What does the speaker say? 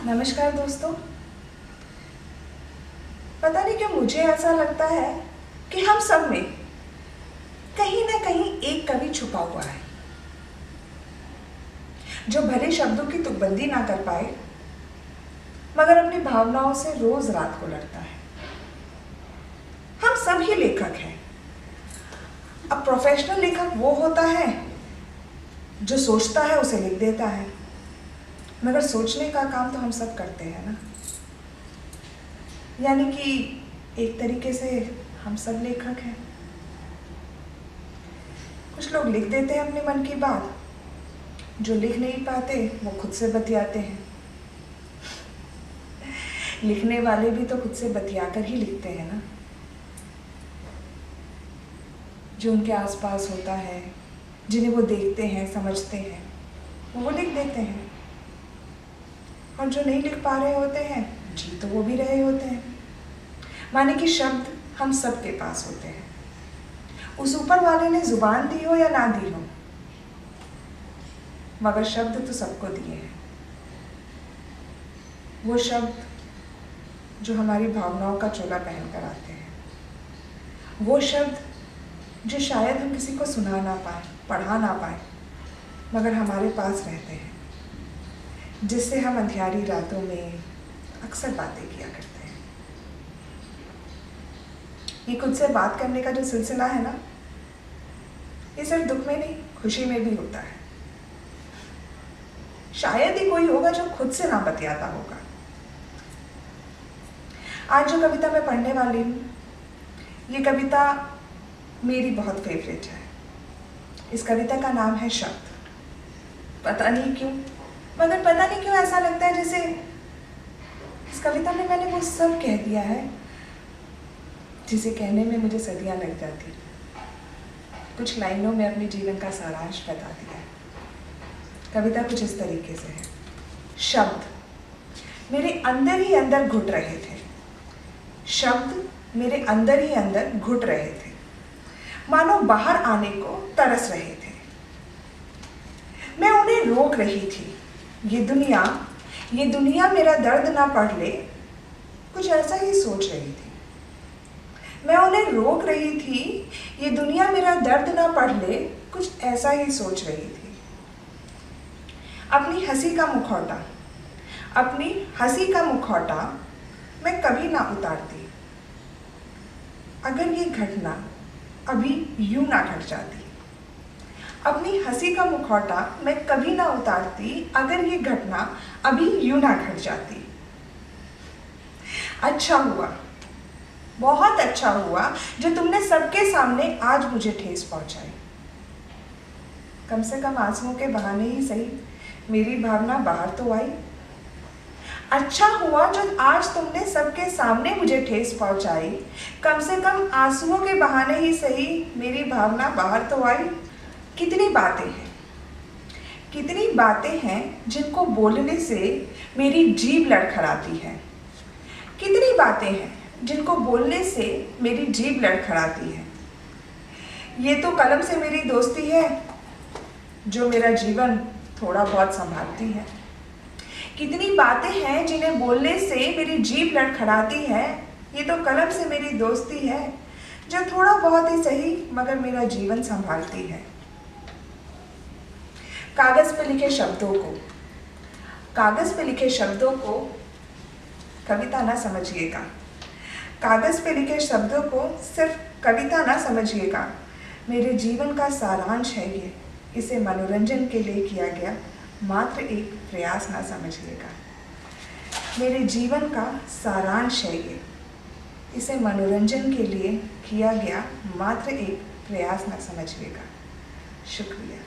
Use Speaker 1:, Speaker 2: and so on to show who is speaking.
Speaker 1: नमस्कार दोस्तों। पता नहीं क्यों मुझे ऐसा लगता है कि हम सब में कहीं ना कहीं एक कवि छुपा हुआ है जो भले शब्दों की तुकबंदी ना कर पाए मगर अपनी भावनाओं से रोज रात को लड़ता है। हम सब ही लेखक हैं। अब प्रोफेशनल लेखक वो होता है जो सोचता है उसे लिख देता है, मगर सोचने का काम तो हम सब करते हैं ना। यानी कि एक तरीके से हम सब लेखक हैं। कुछ लोग लिख देते हैं अपने मन की बात, जो लिख नहीं पाते वो खुद से बतियाते हैं। लिखने वाले भी तो खुद से बतियाकर ही लिखते हैं ना। जो उनके आसपास होता है, जिन्हें वो देखते हैं, समझते हैं, वो लिख देते हैं। और जो नहीं लिख पा रहे होते हैं जी तो वो भी रहे होते हैं। माने कि शब्द हम सब के पास होते हैं। उस ऊपर वाले ने जुबान दी हो या ना दी हो, मगर शब्द तो सबको दिए हैं। वो शब्द जो हमारी भावनाओं का चोला पहन कर आते हैं, वो शब्द जो शायद हम किसी को सुना ना पाए, पढ़ा ना पाए, मगर हमारे पास रहते हैं, जिससे हम अंधियारी रातों में अक्सर बातें किया करते हैं। ये खुद से बात करने का जो सिलसिला है ना, ये सिर्फ दुख में नहीं खुशी में भी होता है। शायद ही कोई होगा जो खुद से ना बतियाता होगा। आज जो कविता मैं पढ़ने वाली हूँ, ये कविता मेरी बहुत फेवरेट है। इस कविता का नाम है शब्द। पता नहीं क्यों, मगर पता नहीं क्यों ऐसा लगता है जैसे इस कविता में मैंने वो सब कह दिया है जिसे कहने में मुझे सदियां लग जाती। कुछ लाइनों में अपने जीवन का सारांश बता दिया है। कविता कुछ इस तरीके से है। शब्द मेरे अंदर ही अंदर घुट रहे थे। शब्द मेरे अंदर ही अंदर घुट रहे थे, मानो बाहर आने को तरस रहे थे। मैं उन्हें रोक रही थी। ये दुनिया मेरा दर्द ना पढ़ ले, कुछ ऐसा ही सोच रही थी। मैं उन्हें रोक रही थी। ये दुनिया मेरा दर्द ना पढ़ ले, कुछ ऐसा ही सोच रही थी। अपनी हंसी का मुखौटा मैं कभी ना उतारती, अगर ये घटना अभी यूं ना घट जाती। अपनी हंसी का मुखौटा मैं कभी ना उतारती, अगर ये घटना अभी यूं ना घट जाती। अच्छा हुआ, बहुत अच्छा हुआ जो तुमने सबके सामने आज मुझे ठेस पहुंचाई। कम से कम आंसुओं के बहाने ही सही मेरी भावना बाहर तो आई। अच्छा हुआ जो आज तुमने सबके सामने मुझे ठेस पहुंचाई। कम से कम आंसुओं के बहाने ही सही मेरी भावना बाहर तो आई। कितनी बातें हैं जिनको बोलने से मेरी जीभ लड़खड़ाती है। कितनी बातें हैं जिनको बोलने से मेरी जीभ लड़खड़ाती है। ये तो कलम से मेरी दोस्ती है जो मेरा जीवन थोड़ा बहुत संभालती है। कितनी बातें हैं जिन्हें बोलने से मेरी जीभ लड़खड़ाती है। ये तो कलम से मेरी दोस्ती है जो थोड़ा बहुत ही सही मगर मेरा जीवन संभालती है। कागज पे लिखे शब्दों को कविता ना समझिएगा। कागज पे लिखे शब्दों को सिर्फ कविता ना समझिएगा। मेरे जीवन का सारांश है ये, इसे मनोरंजन के लिए किया गया मात्र एक प्रयास ना समझिएगा। मेरे जीवन का सारांश है ये, इसे मनोरंजन के लिए किया गया मात्र एक प्रयास ना समझिएगा। शुक्रिया।